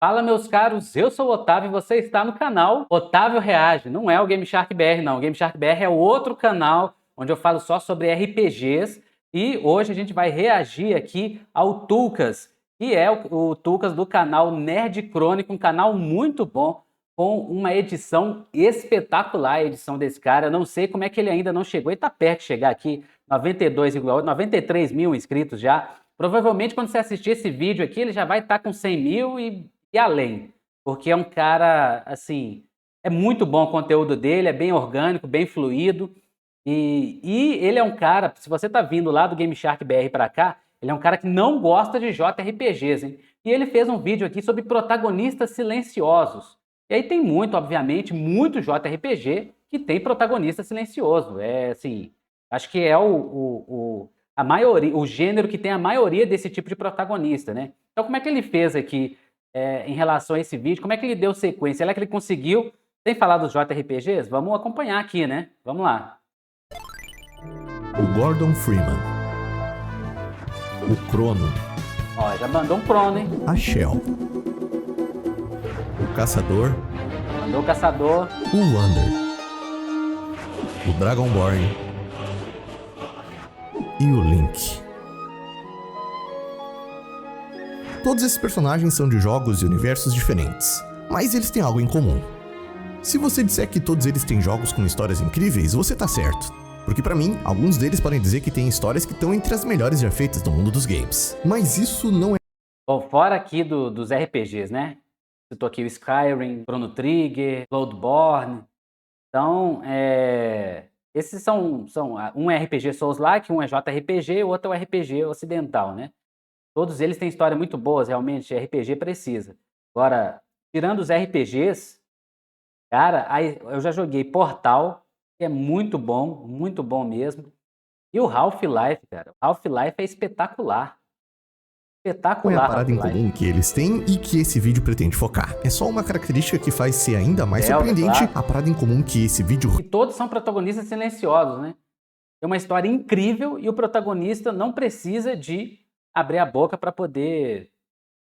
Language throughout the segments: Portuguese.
Fala, meus caros, eu sou o Otávio e você está no canal Otávio Reage. Não é o Game Shark BR, não. O Game Shark BR é outro canal onde eu falo só sobre RPGs e hoje a gente vai reagir aqui ao Tulkas, que é o Tulkas do canal Nerd Crônica, um canal muito bom, com uma edição espetacular, a edição desse cara. Eu não sei como é que ele ainda não chegou, ele tá perto de chegar aqui, 93 mil inscritos já. Provavelmente quando você assistir esse vídeo aqui, ele já vai estar com 100 mil e além, porque é um cara, assim, é muito bom o conteúdo dele, é bem orgânico, bem fluido, e ele é um cara, se você tá vindo lá do Game Shark BR para cá, ele é um cara que não gosta de JRPGs, hein? E ele fez um vídeo aqui sobre protagonistas silenciosos. E aí tem muito, obviamente, muito JRPG que tem protagonista silencioso. É assim, acho que é a maioria, o gênero que tem a maioria desse tipo de protagonista, né? Então como é que ele fez aqui em relação a esse vídeo? Como é que ele deu sequência? Será que ele conseguiu, sem falar dos JRPGs? Vamos acompanhar aqui, né? Vamos lá. O Gordon Freeman. O Crono. Ó, já mandou um Crono, hein? A Shell. O Caçador. Mandou o Caçador. O Wander. O Dragonborn. E o Link. Todos esses personagens são de jogos e universos diferentes, mas eles têm algo em comum. Se você disser que todos eles têm jogos com histórias incríveis, você tá certo. Porque pra mim, alguns deles podem dizer que tem histórias que estão entre as melhores já feitas no mundo dos games. Mas isso não é... Bom, fora aqui dos RPGs, né? Citou aqui o Skyrim, Chrono Trigger, Bloodborne. Então, esses são um é RPG Souls-like, um é JRPG, o outro é o RPG ocidental, né? Todos eles têm história muito boas, realmente, RPG precisa. Agora, tirando os RPGs, cara, eu já joguei Portal, que é muito bom mesmo. E o Half-Life, cara. O Half-Life é espetacular. Qual é a parada em comum que eles têm e que esse vídeo pretende focar? É só uma característica que faz ser ainda mais surpreendente a parada em comum que esse vídeo... E todos são protagonistas silenciosos, né? É uma história incrível e o protagonista não precisa de abrir a boca para poder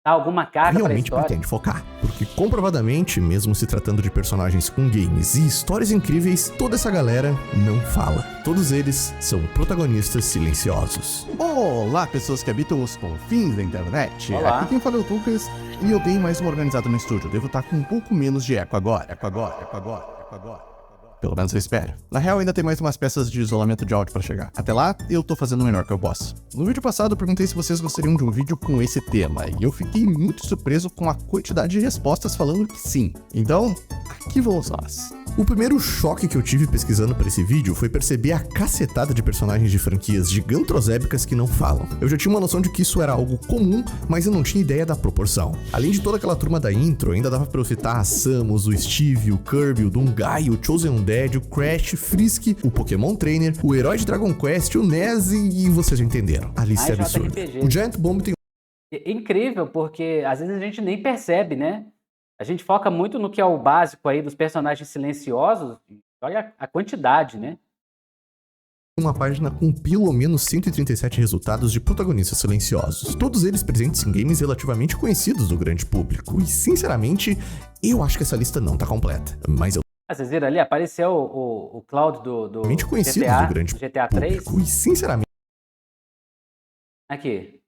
dar alguma carga para a realmente história. Pretende focar, porque comprovadamente, mesmo se tratando de personagens com games e histórias incríveis, toda essa galera não fala. Todos eles são protagonistas silenciosos. Olá, pessoas que habitam os confins da internet. Olá. Aqui quem fala é o Tulkas e eu dei mais uma organizada no estúdio. Devo estar com um pouco menos de eco agora. Pelo menos eu espero. Na real, ainda tem mais umas peças de isolamento de áudio pra chegar. Até lá, eu tô fazendo o melhor que eu posso. No vídeo passado, eu perguntei se vocês gostariam de um vídeo com esse tema, e eu fiquei muito surpreso com a quantidade de respostas falando que sim. Então, aqui vamos nós. O primeiro choque que eu tive pesquisando para esse vídeo foi perceber a cacetada de personagens de franquias gigantrosébicas que não falam. Eu já tinha uma noção de que isso era algo comum, mas eu não tinha ideia da proporção. Além de toda aquela turma da intro, ainda dava pra eu citar a Samus, o Steve, o Kirby, o Doomguy, o Chosen Undead, o Crash, Frisk, o Pokémon Trainer, o herói de Dragon Quest, o Nez e vocês já entenderam. A lista é absurda. O Giant Bomb tem... É incrível, porque às vezes a gente nem percebe, né? A gente foca muito no que é o básico aí dos personagens silenciosos. Olha a quantidade, né? Uma página com pelo menos 137 resultados de protagonistas silenciosos. Todos eles presentes em games relativamente conhecidos do grande público. E, sinceramente, eu acho que essa lista não tá completa. Mas eu... Vocês viram ali? Apareceu o Cloud do conhecidos GTA, do grande GTA 3. público. E, sinceramente... Aqui.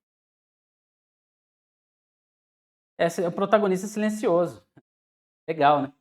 Esse é o protagonista silencioso. Legal, né?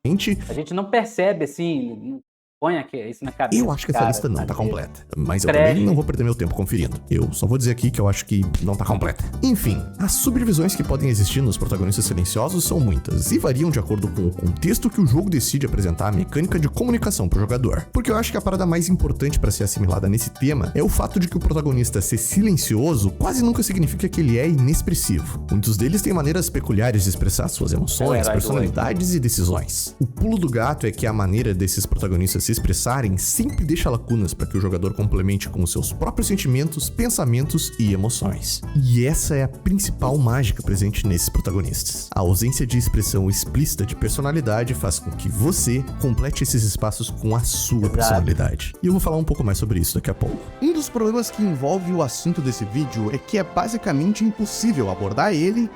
A gente não percebe, assim, não põe isso na cabeça. Eu acho que essa lista não tá completa, mas eu também não vou perder meu tempo conferindo. Eu só vou dizer aqui que eu acho que não tá completa. Enfim, as subdivisões que podem existir nos protagonistas silenciosos são muitas e variam de acordo com o contexto que o jogo decide apresentar a mecânica de comunicação pro jogador. Porque eu acho que a parada mais importante para ser assimilada nesse tema é o fato de que o protagonista ser silencioso quase nunca significa que ele é inexpressivo. Muitos deles têm maneiras peculiares de expressar suas emoções, personalidades e decisões. O pulo do gato é que a maneira desses protagonistas se expressarem sempre deixa lacunas para que o jogador complemente com os seus próprios sentimentos, pensamentos e emoções. E essa é a principal mágica presente nesses protagonistas. A ausência de expressão explícita de personalidade faz com que você complete esses espaços com a sua personalidade. E eu vou falar um pouco mais sobre isso daqui a pouco. Um dos problemas que envolve o assunto desse vídeo é que é basicamente impossível abordar ele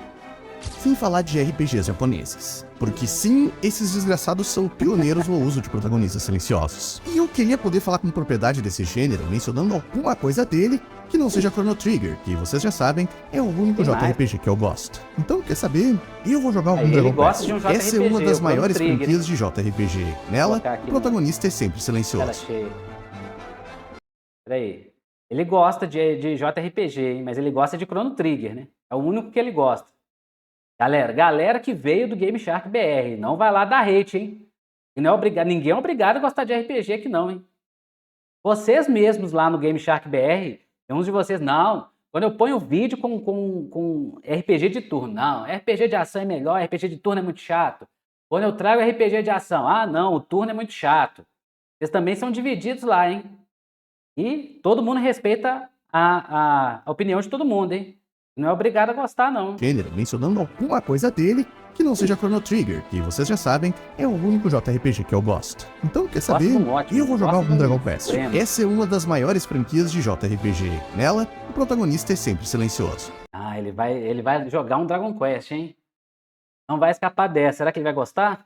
Sem falar de RPGs japoneses. Porque sim, esses desgraçados são pioneiros no uso de protagonistas silenciosos. E eu queria poder falar com propriedade desse gênero, mencionando alguma coisa dele que não seja Chrono Trigger, que vocês já sabem, é o único JRPG que eu gosto. Então, quer saber? Eu vou jogar algum Dragon Quest. Essa é uma das maiores franquias de JRPG. Nela, o protagonista é sempre silencioso. Peraí. Ele gosta de JRPG, hein? Mas ele gosta de Chrono Trigger, né? É o único que ele gosta. Galera que veio do Game Shark BR, não vai lá dar hate, hein? E não é obrigado, ninguém é obrigado a gostar de RPG aqui não, hein? Vocês mesmos lá no Game Shark BR, tem uns de vocês, não. Quando eu ponho vídeo com RPG de turno, não, RPG de ação é melhor, RPG de turno é muito chato. Quando eu trago RPG de ação, não, o turno é muito chato. Vocês também são divididos lá, hein? E todo mundo respeita a opinião de todo mundo, hein? Não é obrigado a gostar, não. Gênero, mencionando alguma coisa dele que não seja Chrono Trigger, que vocês já sabem, é o único JRPG que eu gosto. Então, quer saber? Eu vou jogar algum Dragon Quest. Essa é uma das maiores franquias de JRPG. Nela, o protagonista é sempre silencioso. Ele vai jogar um Dragon Quest, hein? Não vai escapar dessa. Será que ele vai gostar?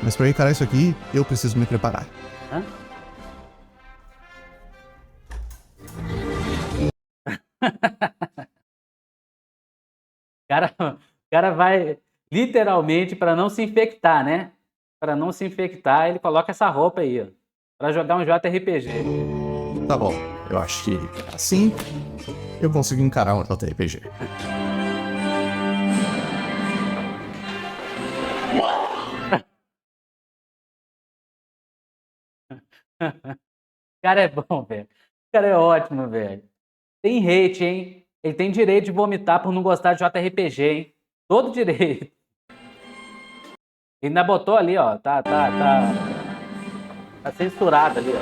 Mas pra encarar isso aqui, eu preciso me preparar. Hã? O cara vai literalmente para não se infectar, né? Para não se infectar, ele coloca essa roupa aí, ó, para jogar um JRPG. Tá bom, eu acho que assim eu consigo encarar um JRPG. O cara é bom, velho. O cara é ótimo, velho. Tem hate, hein? Ele tem direito de vomitar por não gostar de JRPG, hein? Todo direito. Ele ainda botou ali, ó. Tá censurado ali, ó.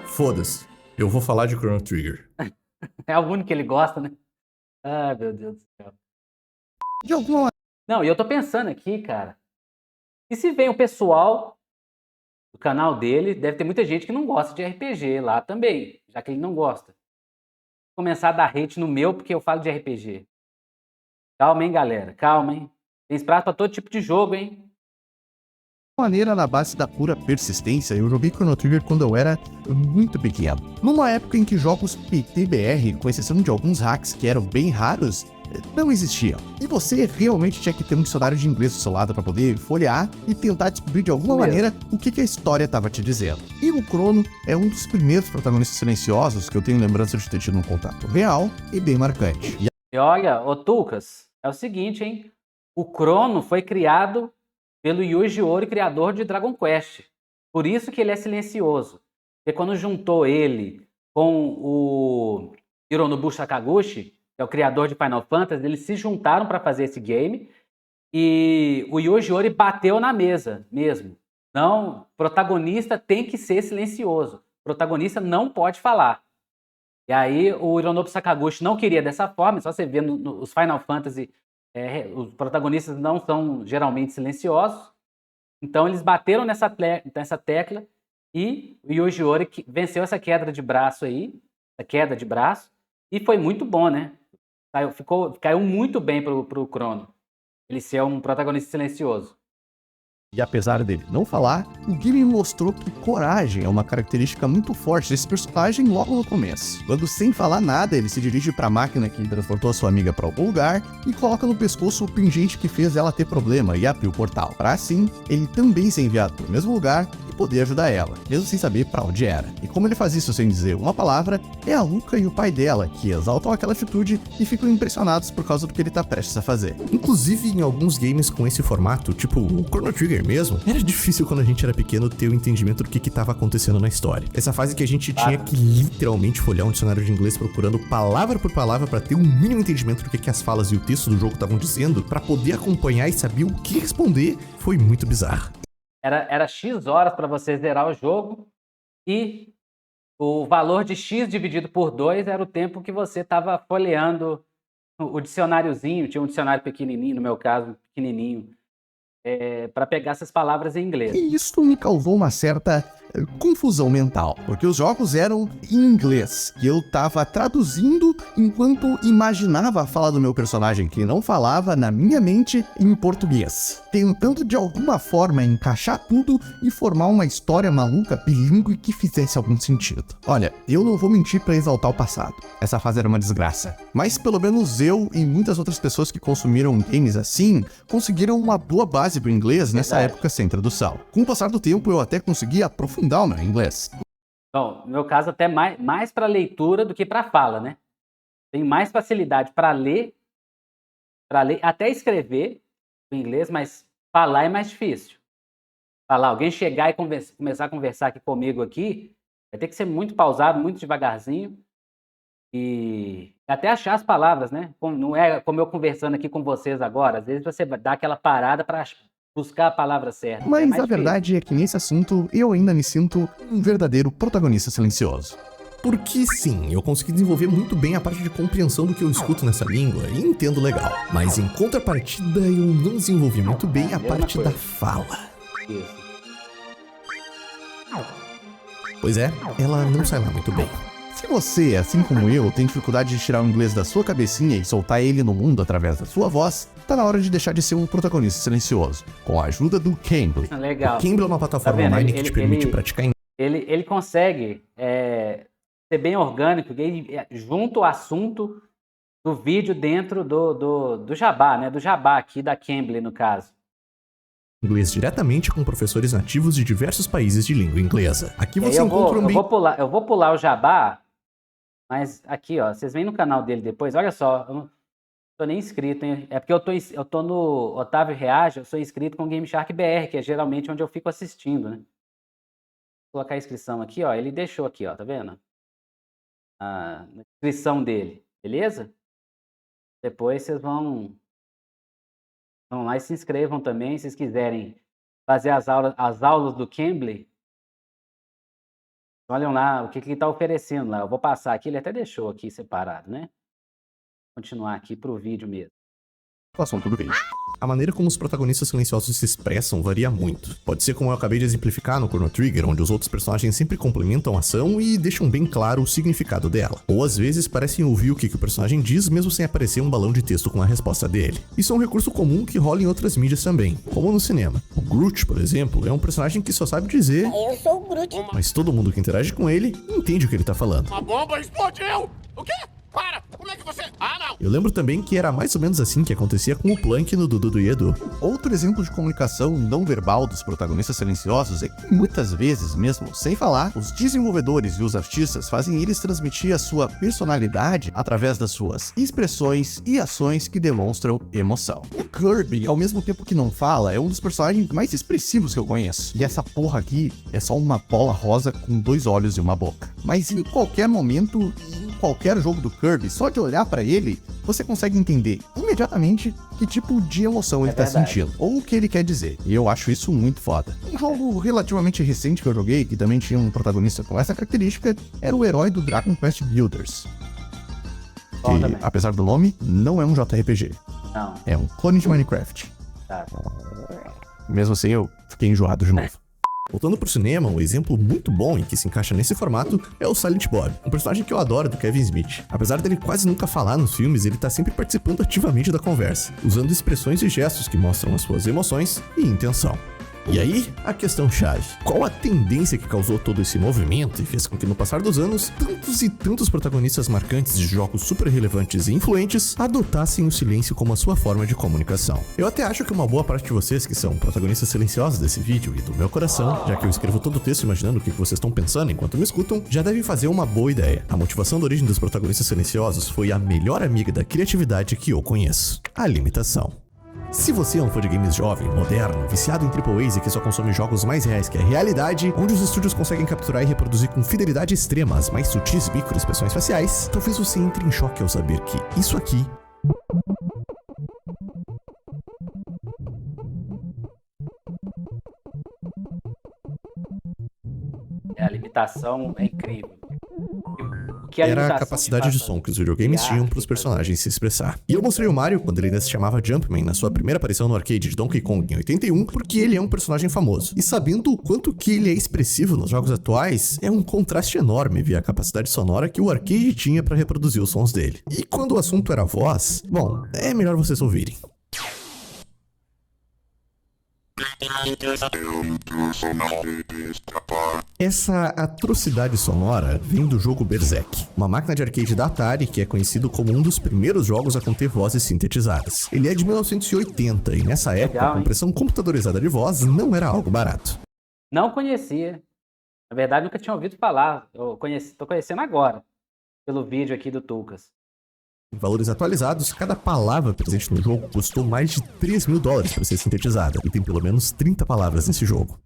Foda-se. Eu vou falar de Chrono Trigger. É o único que ele gosta, né? Ai, meu Deus do céu. De alguma Não, e eu tô pensando aqui, cara. E se vem o pessoal do canal dele, deve ter muita gente que não gosta de RPG lá também, já que ele não gosta. Vou começar a dar hate no meu porque eu falo de RPG. Calma, hein, galera. Calma, hein. Tem espaço pra todo tipo de jogo, hein. maneira, na base da pura persistência, eu joguei Chrono Trigger quando eu era muito pequeno. Numa época em que jogos PTBR, com exceção de alguns hacks que eram bem raros, não existiam. E você realmente tinha que ter um dicionário de inglês do seu lado para poder folhear e tentar descobrir de alguma maneira o que a história estava te dizendo. E o Chrono é um dos primeiros protagonistas silenciosos que eu tenho lembrança de ter tido um contato real e bem marcante. E olha, ô Tucas, é o seguinte, hein? O Chrono foi criado pelo Yuji Horii, criador de Dragon Quest. Por isso que ele é silencioso. Porque quando juntou ele com o Hironobu Sakaguchi, que é o criador de Final Fantasy, eles se juntaram para fazer esse game e o Yuji Horii bateu na mesa mesmo. Não, protagonista tem que ser silencioso. Protagonista não pode falar. E aí o Hironobu Sakaguchi não queria dessa forma, só você vê nos Final Fantasy, os protagonistas não são geralmente silenciosos. Então eles bateram nessa tecla e o Yuji Horii venceu essa queda de braço aí, e foi muito bom, né? Caiu muito bem pro Chrono ele ser um protagonista silencioso. E apesar dele não falar, o game mostrou que coragem é uma característica muito forte desse personagem logo no começo. Quando, sem falar nada, ele se dirige para a máquina que transportou a sua amiga para algum lugar e coloca no pescoço o pingente que fez ela ter problema e abrir o portal. Para assim, ele também ser enviado para o mesmo lugar e poder ajudar ela, mesmo sem saber para onde era. E como ele faz isso sem dizer uma palavra, é a Luca e o pai dela que exaltam aquela atitude e ficam impressionados por causa do que ele tá prestes a fazer. Inclusive, em alguns games com esse formato, tipo o Chrono Trigger mesmo, era difícil quando a gente era pequeno ter o entendimento do que estava acontecendo na história. Essa fase que a gente tinha que literalmente folhear um dicionário de inglês procurando palavra por palavra para ter um mínimo entendimento do que as falas e o texto do jogo estavam dizendo, para poder acompanhar e saber o que responder, foi muito bizarro. Era X horas para você zerar o jogo e o valor de X dividido por 2 era o tempo que você estava folheando o dicionáriozinho. Tinha um dicionário pequenininho, no meu caso, pequenininho, para pegar essas palavras em inglês. E isso me causou uma certa confusão mental, porque os jogos eram em inglês, e eu tava traduzindo enquanto imaginava a fala do meu personagem, que não falava na minha mente em português, tentando de alguma forma encaixar tudo e formar uma história maluca, bilíngue que fizesse algum sentido. Olha, eu não vou mentir pra exaltar o passado, essa fase era uma desgraça, mas pelo menos eu e muitas outras pessoas que consumiram games assim, conseguiram uma boa base pro inglês nessa época sem tradução. Com o passar do tempo, eu até consegui aprofundar o meu inglês. Bom, no meu caso, até mais para leitura do que para fala, né? Tenho mais facilidade para ler, até escrever o inglês, mas falar é mais difícil. Falar, alguém chegar e começar a conversar aqui comigo aqui, vai ter que ser muito pausado, muito devagarzinho. E até achar as palavras, né? Não é como eu conversando aqui com vocês agora. Às vezes você dá aquela parada para buscar a palavra certa. Mas mais a verdade é que nesse assunto eu ainda me sinto um verdadeiro protagonista silencioso. Porque sim, eu consegui desenvolver muito bem a parte de compreensão do que eu escuto nessa língua e entendo legal. Mas em contrapartida, eu não desenvolvi muito bem a parte da fala. Isso. Pois é, ela não sai lá muito bem. Se você, assim como eu, tem dificuldade de tirar o inglês da sua cabecinha e soltar ele no mundo através da sua voz, tá na hora de deixar de ser um protagonista silencioso, com a ajuda do Cambly. Legal. O Cambly é uma plataforma Tá vendo? online que te permite praticar inglês. Ele consegue ser bem orgânico, ele junta o assunto do vídeo dentro do jabá, né? Do jabá aqui da Cambly, no caso. Inglês diretamente com professores nativos de diversos países de língua inglesa. Aqui você encontra um eu vou pular o jabá, mas aqui, ó, vocês vêm no canal dele depois, olha só, eu não tô nem inscrito, hein? É porque eu tô no Otávio Reage, eu sou inscrito com o Game Shark BR, que é geralmente onde eu fico assistindo, né? Vou colocar a inscrição aqui, ó, ele deixou aqui, ó, tá vendo? A inscrição dele, beleza? Depois vocês vão lá e se inscrevam também, se vocês quiserem fazer as aulas do Cambly. Olhem lá o que ele está oferecendo lá. Eu vou passar aqui, ele até deixou aqui separado, né? Vou continuar aqui para o vídeo mesmo. O assunto do vídeo. A maneira como os protagonistas silenciosos se expressam varia muito. Pode ser como eu acabei de exemplificar no Chrono Trigger, onde os outros personagens sempre complementam a ação e deixam bem claro o significado dela. Ou às vezes parecem ouvir o que o personagem diz, mesmo sem aparecer um balão de texto com a resposta dele. Isso é um recurso comum que rola em outras mídias também, como no cinema. O Groot, por exemplo, é um personagem que só sabe dizer Eu sou o Groot. mas todo mundo que interage com ele entende o que ele tá falando. Uma bomba explodiu! O quê? Para! Como é que você... Ah, não! Eu lembro também que era mais ou menos assim que acontecia com o Plank no Dudu do Edu. Outro exemplo de comunicação não verbal dos protagonistas silenciosos é que muitas vezes, mesmo sem falar, os desenvolvedores e os artistas fazem eles transmitir a sua personalidade através das suas expressões e ações que demonstram emoção. O Kirby, ao mesmo tempo que não fala, é um dos personagens mais expressivos que eu conheço. E essa porra aqui é só uma bola rosa com 2 olhos e uma boca. Mas em qualquer momento, em qualquer jogo do Kirby, só de olhar pra ele, você consegue entender imediatamente que tipo de emoção ele tá sentindo, ou o que ele quer dizer. E eu acho isso muito foda. Um jogo relativamente recente que eu joguei, que também tinha um protagonista com essa característica, era o herói do Dragon Quest Builders. Que, apesar do nome, não é um JRPG. Não. É um clone de Minecraft. Tá. Mesmo assim, eu fiquei enjoado de novo. Voltando pro cinema, um exemplo muito bom e que se encaixa nesse formato é o Silent Bob, um personagem que eu adoro do Kevin Smith. Apesar dele quase nunca falar nos filmes, ele tá sempre participando ativamente da conversa, usando expressões e gestos que mostram as suas emoções e intenção. E aí, a questão-chave. Qual a tendência que causou todo esse movimento e fez com que no passar dos anos, tantos e tantos protagonistas marcantes de jogos super relevantes e influentes adotassem o silêncio como a sua forma de comunicação? Eu até acho que uma boa parte de vocês que são protagonistas silenciosos desse vídeo e do meu coração, já que eu escrevo todo o texto imaginando o que vocês estão pensando enquanto me escutam, já devem fazer uma boa ideia. A motivação da origem dos protagonistas silenciosos foi a melhor amiga da criatividade que eu conheço: a limitação. Se você é um fã de games jovem, moderno, viciado em AAAs e que só consome jogos mais reais que a realidade, onde os estúdios conseguem capturar e reproduzir com fidelidade extrema as mais sutis microexpressões faciais, talvez você entre em choque ao saber que isso aqui A limitação é incrível. era a capacidade de som que os videogames tinham para os personagens se expressar. E eu mostrei o Mario, quando ele ainda se chamava Jumpman, na sua primeira aparição no arcade de Donkey Kong em 81, porque ele é um personagem famoso. E sabendo o quanto que ele é expressivo nos jogos atuais, é um contraste enorme ver a capacidade sonora que o arcade tinha para reproduzir os sons dele. E quando o assunto era voz, bom, é melhor vocês ouvirem. Essa atrocidade sonora vem do jogo Berserk, uma máquina de arcade da Atari que é conhecido como um dos primeiros jogos a conter vozes sintetizadas. Ele é de 1980 e nessa época a compressão computadorizada de voz não era algo barato. Não conhecia. Na verdade, nunca tinha ouvido falar. Tô conhecendo agora, pelo vídeo aqui do Tucas. Em valores atualizados, cada palavra presente no jogo custou mais de $3.000 para ser sintetizada, e tem pelo menos 30 palavras nesse jogo.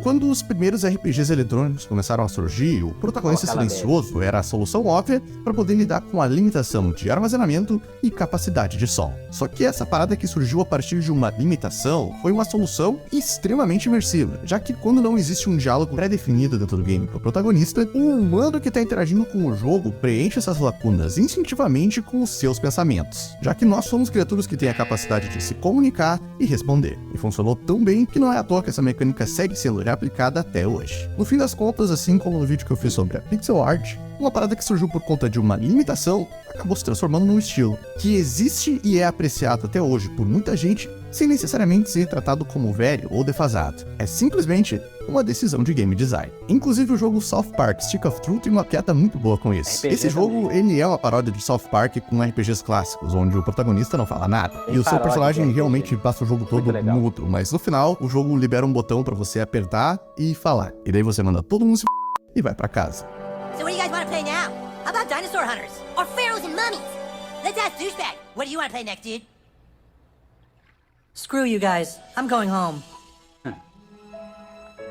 Quando os primeiros RPGs eletrônicos começaram a surgir, o protagonista silencioso era a solução óbvia para poder lidar com a limitação de armazenamento e capacidade de som. Só que essa parada que surgiu a partir de uma limitação foi uma solução extremamente imersiva, já que quando não existe um diálogo pré-definido dentro do game para o protagonista, o humano que está interagindo com o jogo preenche essas lacunas instintivamente com os seus pensamentos, já que nós somos criaturas que têm a capacidade de se comunicar e responder. E funcionou tão bem que não é à toa que essa mecânica segue sendo aplicada até hoje. No fim das contas, assim como no vídeo que eu fiz sobre a pixel art, uma parada que surgiu por conta de uma limitação acabou se transformando num estilo que existe e é apreciado até hoje por muita gente sem necessariamente ser tratado como velho ou defasado. É simplesmente uma decisão de game design. Inclusive o jogo South Park Stick of Truth tem uma piada muito boa com isso. Esse jogo, ele é uma paródia de South Park com RPGs clássicos, onde o protagonista não fala nada. E o seu personagem realmente passa o jogo todo mudo, mas no final o jogo libera um botão pra você apertar e falar. E daí você manda todo mundo se e vai pra casa. So what do you guys want to play now? How about Dinosaur Hunters? Or Pharaohs and Mummies? Let's ask Douchebag. What do you want to play next, dude? Screw you guys. I'm going home.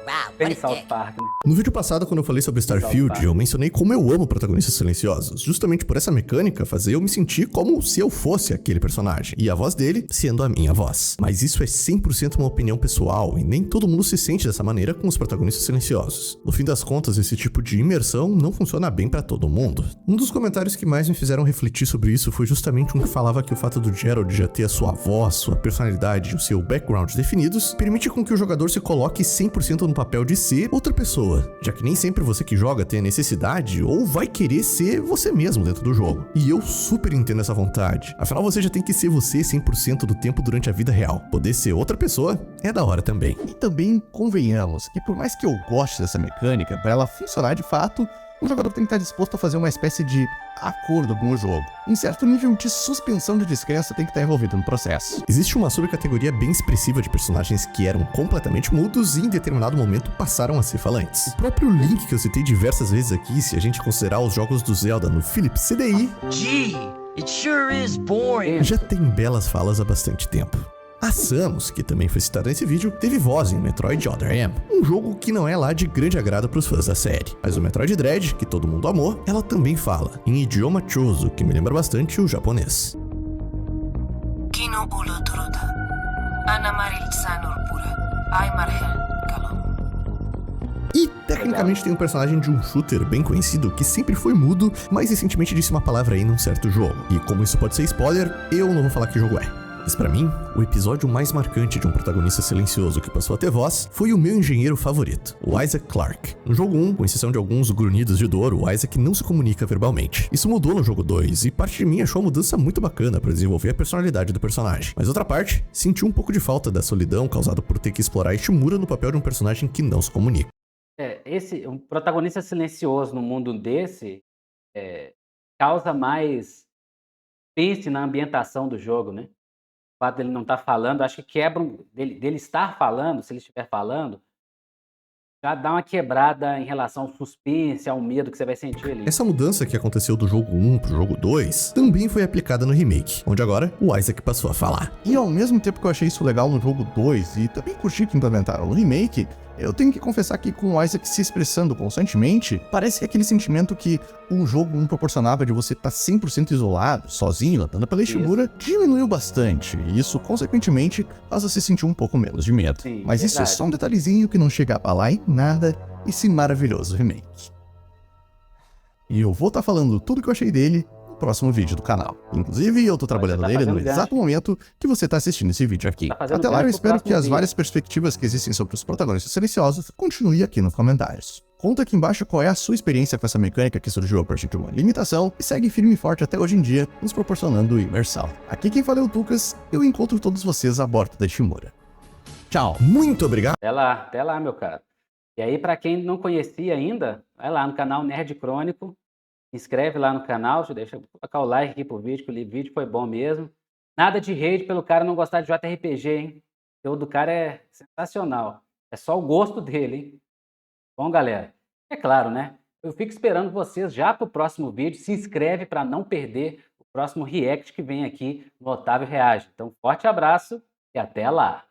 Wow, Bem South Park, né? No vídeo passado, quando eu falei sobre Starfield, eu mencionei como eu amo protagonistas silenciosos, justamente por essa mecânica fazer eu me sentir como se eu fosse aquele personagem, e a voz dele sendo a minha voz. Mas isso é 100% uma opinião pessoal, e nem todo mundo se sente dessa maneira com os protagonistas silenciosos. No fim das contas, esse tipo de imersão não funciona bem pra todo mundo. Um dos comentários que mais me fizeram refletir sobre isso foi justamente um que falava que o fato do Gerald já ter a sua voz, sua personalidade e o seu background definidos, permite com que o jogador se coloque 100% no papel de ser outra pessoa, já que nem sempre você que joga tem a necessidade ou vai querer ser você mesmo dentro do jogo. E eu super entendo essa vontade, afinal você já tem que ser você 100% do tempo durante a vida real. Poder ser outra pessoa é da hora também. E também convenhamos que por mais que eu goste dessa mecânica, para ela funcionar de fato, o jogador tem que estar disposto a fazer uma espécie de acordo com o jogo. Um certo nível de suspensão de descrença tem que estar envolvido no processo. Existe uma subcategoria bem expressiva de personagens que eram completamente mudos e em determinado momento passaram a ser falantes. O próprio Link, que eu citei diversas vezes aqui, se a gente considerar os jogos do Zelda no Philips CDI, Gee, it sure is boring. já tem belas falas há bastante tempo. A Samus, que também foi citada nesse vídeo, teve voz em Metroid Other M, um jogo que não é lá de grande agrado para os fãs da série. Mas o Metroid Dread, que todo mundo amou, ela também fala, em idioma Chozo, que me lembra bastante o japonês. E tecnicamente tem um personagem de um shooter bem conhecido que sempre foi mudo, mas recentemente disse uma palavra aí num certo jogo. E como isso pode ser spoiler, eu não vou falar que jogo é. Mas pra mim, o episódio mais marcante de um protagonista silencioso que passou a ter voz foi o meu engenheiro favorito, o Isaac Clarke. No jogo 1, com exceção de alguns grunhidos de dor, o Isaac não se comunica verbalmente. Isso mudou no jogo 2, e parte de mim achou a mudança muito bacana para desenvolver a personalidade do personagem. Mas outra parte, sentiu um pouco de falta da solidão causada por ter que explorar Ishimura no papel de um personagem que não se comunica. Um protagonista silencioso no mundo desse causa mais pense na ambientação do jogo, né? O fato dele não estar falando, acho que quebra dele estar falando, se ele estiver falando, já dá uma quebrada em relação ao suspense, ao medo que você vai sentir ali. Essa mudança que aconteceu do jogo 1 pro jogo 2 também foi aplicada no remake, onde agora o Isaac passou a falar. E ao mesmo tempo que eu achei isso legal no jogo 2 e também curti que implementaram no remake, Eu tenho que confessar que com o Isaac se expressando constantemente, parece que aquele sentimento que o jogo não proporcionava de você estar 100% isolado, sozinho, andando pela Ishimura, diminuiu bastante, e isso, consequentemente, faz você sentir um pouco menos de medo. Sim, Mas isso é verdade. só um detalhezinho que não chega a abalar em nada esse maravilhoso remake. E eu vou estar falando tudo que eu achei dele no próximo vídeo do canal. Inclusive, eu tô trabalhando nele no fazendo gancho. exato momento que você tá assistindo esse vídeo aqui. Tá fazendo Até lá, gancho eu pro espero que próximo as vídeo. várias perspectivas que existem sobre os protagonistas silenciosos continuem aqui nos comentários. Conta aqui embaixo qual é a sua experiência com essa mecânica que surgiu a partir de uma limitação e segue firme e forte até hoje em dia, nos proporcionando imersão. Aqui quem fala é o Tucas, eu encontro todos vocês à borda da Ishimura. Tchau! Muito obrigado. Até lá, meu cara. E aí, para quem não conhecia ainda, vai lá no canal Nerd Crônico, se inscreve lá no canal, deixa eu colocar o like aqui pro vídeo, que o vídeo foi bom mesmo. Nada de hate pelo cara não gostar de JRPG, hein? O conteúdo do cara é sensacional. É só o gosto dele, hein? Bom, galera, é claro, né? Eu fico esperando vocês já pro próximo vídeo. Se inscreve para não perder o próximo react que vem aqui no Otávio Reage. Então, forte abraço e até lá!